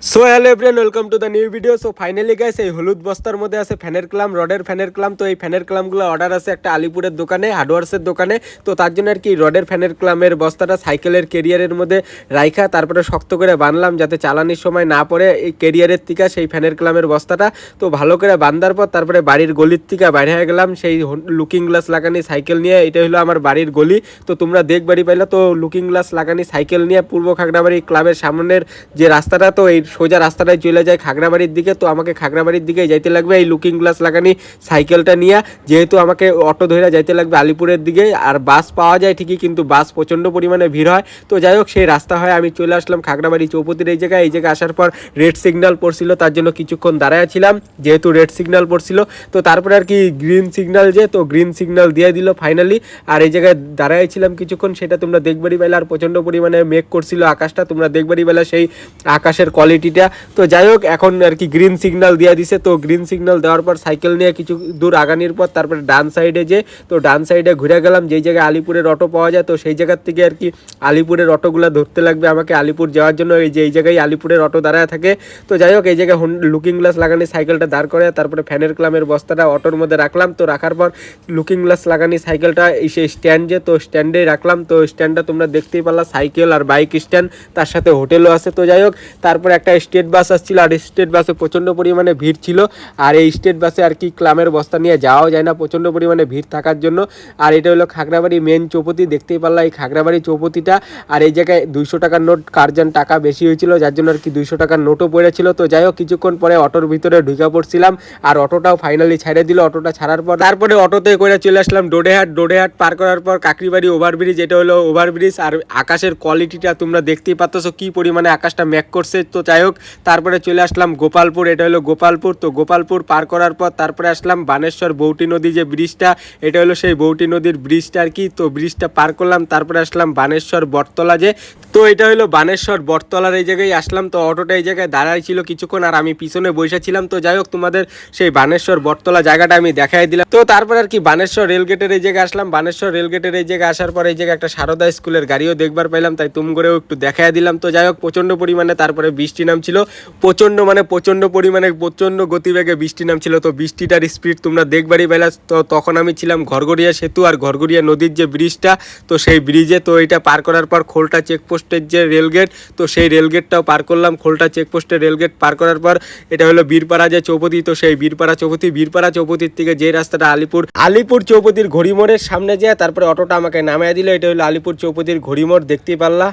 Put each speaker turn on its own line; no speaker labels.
So hello everyone, welcome to the new video. So finally guys, এই হলুদ বস্তার মধ্যে আছে ফ্যানের ক্লাম, রডের ফ্যানের ক্লাম। তো এই ফ্যানের ক্লামগুলো অর্ডার আছে একটা আলিপুরের দোকানে, হার্ডওয়ার্সের দোকানে। তো তার জন্য আর কি রডের ফ্যানের ক্লামের বস্তাটা সাইকেলের কেরিয়ারের মধ্যে রাইখা তারপরে শক্ত করে বানলাম যাতে চালানির সময় না পড়ে এই কেরিয়ারের থেকে সেই ফ্যানের ক্লামের বস্তাটা। তো ভালো করে বান্ধার পর তারপরে বাড়ির গলির থেকে বাইরে হয়ে গেলাম সেই লুকিং গ্লাস লাগানি সাইকেল নিয়ে। এটা হলো আমার বাড়ির গলি। তো তোমরা দেখবারই পাইলে তো লুকিং গ্লাস লাগানি সাইকেল নিয়ে পূর্ব খাগড়াবাড়ি ক্লাবের সামনের যে রাস্তাটা, তো এই সোজা রাস্তাটায় চলে যায় খাগড়াবাড়ির দিকে। তো আমাকে খাগড়াবাড়ির দিকে যাইতে লাগবে এই লুকিং গ্লাস লাগানি সাইকেলটা নিয়ে, যেহেতু আমাকে অটো ধরে যাইতে লাগবে আলিপুরের দিকে। আর বাস পাওয়া যায় ঠিকই, কিন্তু বাস প্রচণ্ড পরিমাণে ভিড় হয়। তো যাই হোক, সেই রাস্তা হয় আমি চলে আসলাম খাগড়াবাড়ি চৌপতির এই জায়গায় আসার পর রেড সিগন্যাল পড়ছিল, তার জন্য কিছুক্ষণ দাঁড়ায় ছিলাম যেহেতু রেড সিগন্যাল পড়ছিল। তো তারপরে আর কি গ্রিন সিগন্যাল তো গ্রিন সিগন্যাল দিয়ে দিল ফাইনালি। আর এই জায়গায় দাঁড়ায় ছিলাম কিছুক্ষণ, সেটা তোমরা দেখবারই পেলে। আর প্রচণ্ড পরিমাণে মেঘ করছিল আকাশটা, তোমরা দেখবারই পেলে সেই আকাশের কোয়ালিটিটা। তো যাই হোক, এখন আর কি গ্রিন সিগন্যাল দিয়ে দিছে। তো গ্রিন সিগন্যাল দেওয়ার পর সাইকেল নিয়ে কিছু দূর আগানোর পর তারপরে ডান সাইডে তো ডান সাইডে ঘুরে গেলাম যেই জায়গায় আলিপুরের অটো পাওয়া যায়। তো সেই জায়গার থেকে আর কি আলিপুরের অটোগুলো ধরতে লাগবে আমাকে আলিপুর যাওয়ার জন্য। এই জায়গায় আলিপুরের অটো দাঁড়ায় থাকে। তো যাই হোক, এই জায়গায় লুকিং গ্লাস লাগানি সাইকেলটা দাঁড় করে তারপরে ফ্যানের ক্লামের বস্তাটা অটোর মধ্যে রাখলাম। তো রাখার পর লুকিং গ্লাস লাগানি সাইকেলটা সেই স্ট্যান্ডে, তো স্ট্যান্ডেই রাখলাম। তো স্ট্যান্ডটা তোমরা দেখতেই পারলা, সাইকেল আর বাইক স্ট্যান্ড, তার সাথে হোটেলও আছে। তো যাই হোক, তারপরে একটা স্টেট বাস আসছিল, আর স্টেট বাসে প্রচণ্ড পরিমাণে ভিড় ছিল। আর এই স্টেট বাসে আর কি ক্লামের বস্তা নিয়ে যাওয়াও যায় না প্রচণ্ড পরিমাণে ভিড় থাকার জন্য। আর এটা হলো খাগড়াবাড়ি মেন চৌপতি, দেখতেই পারলা এই খাগড়াবাড়ি চৌপতিটা। আর এই জায়গায় 200 টাকার নোট কারজন টাকা বেশি হয়েছিল, যার জন্য আর কি 200 টাকার নোটও পড়েছিল। তো যাই হোক, কিছুক্ষণ পরে অটোর ভিতরে ঢুকে পড়ছিলাম, আর অটোটাও ফাইনালি ছেড়ে দিল। অটোটা ছাড়ার পর তারপরে অটোতে করে চলে আসলাম ডোডেহাট পার করার পর কাকরিবাড়ি ওভারব্রিজ। এটা হলো ওভারব্রিজ। আর আকাশের কোয়ালিটিটা তোমরা দেখতেই পাচ্ছ কি পরিমাণে আকাশটা মেঘ করছে। তো যাই হোক, তারপরে চলে আসলাম গোপালপুর। এটা হলো গোপালপুর। তো গোপালপুর পার করার পর তারপরে আসলাম বানেশ্বর বৌটি নদী যে ব্রিজটা, এটা হলো সেই বৌটি নদীর ব্রিজটা আর কি। তো ব্রিজটা পার করলাম, তারপরে আসলাম বানেশ্বর বটতলা তো এটা হলো বানেশ্বর বটতলার এই জায়গায় আসলাম। তো অটোটা এই জায়গায় দাঁড়াই ছিল কিছুক্ষণ, আর আমি পিছনে বসেছিলাম। তো যাই হোক, তোমাদের সেই বানেশ্বর বটতলা জায়গাটা আমি দেখাই দিলাম। তো তারপর আর কি বানেশ্বর রেলগেটের এই জায়গায় আসলাম। বানেশ্বর রেলগেটের এই জায়গায় আসার পর এই জায়গায় একটা সারদা স্কুলের গাড়িও দেখবার পাইলাম, তাই তুম করেও একটু দেখাই দিলাম। তো যাই হোক, প্রচণ্ড পরিমাণে তারপরে বৃষ্টি নামছিল, প্রচণ্ড পরিমাণে প্রচণ্ড গতিবেগে বৃষ্টি নামছিল। তো বৃষ্টিটার স্পিড তোমরা দেখবারই পেলা। তো তখন আমি ছিলাম ঘরগড়িয়া সেতু আর ঘরগড়িয়া নদীর যে ব্রিজটা, তো সেই ব্রিজে। তো এটা পার করার পর খোলটা চেকপোস্টের যে রেলগেট, তো সেই রেলগেটটাও পার করলাম। খোলটা চেকপোস্টের রেলগেট পার করার পর এটা হলো বীরপাড়া যে চৌপতি। তো সেই বীরপাড়া চৌপতির থেকে যে রাস্তাটা আলিপুর চৌপতির ঘড়িমোড়ের সামনে যায়, তারপরে অটোটা আমাকে নামিয়ে দিল। এটা হলো আলিপুর চৌপতির ঘড়িমোড়, দেখতেই পারলা।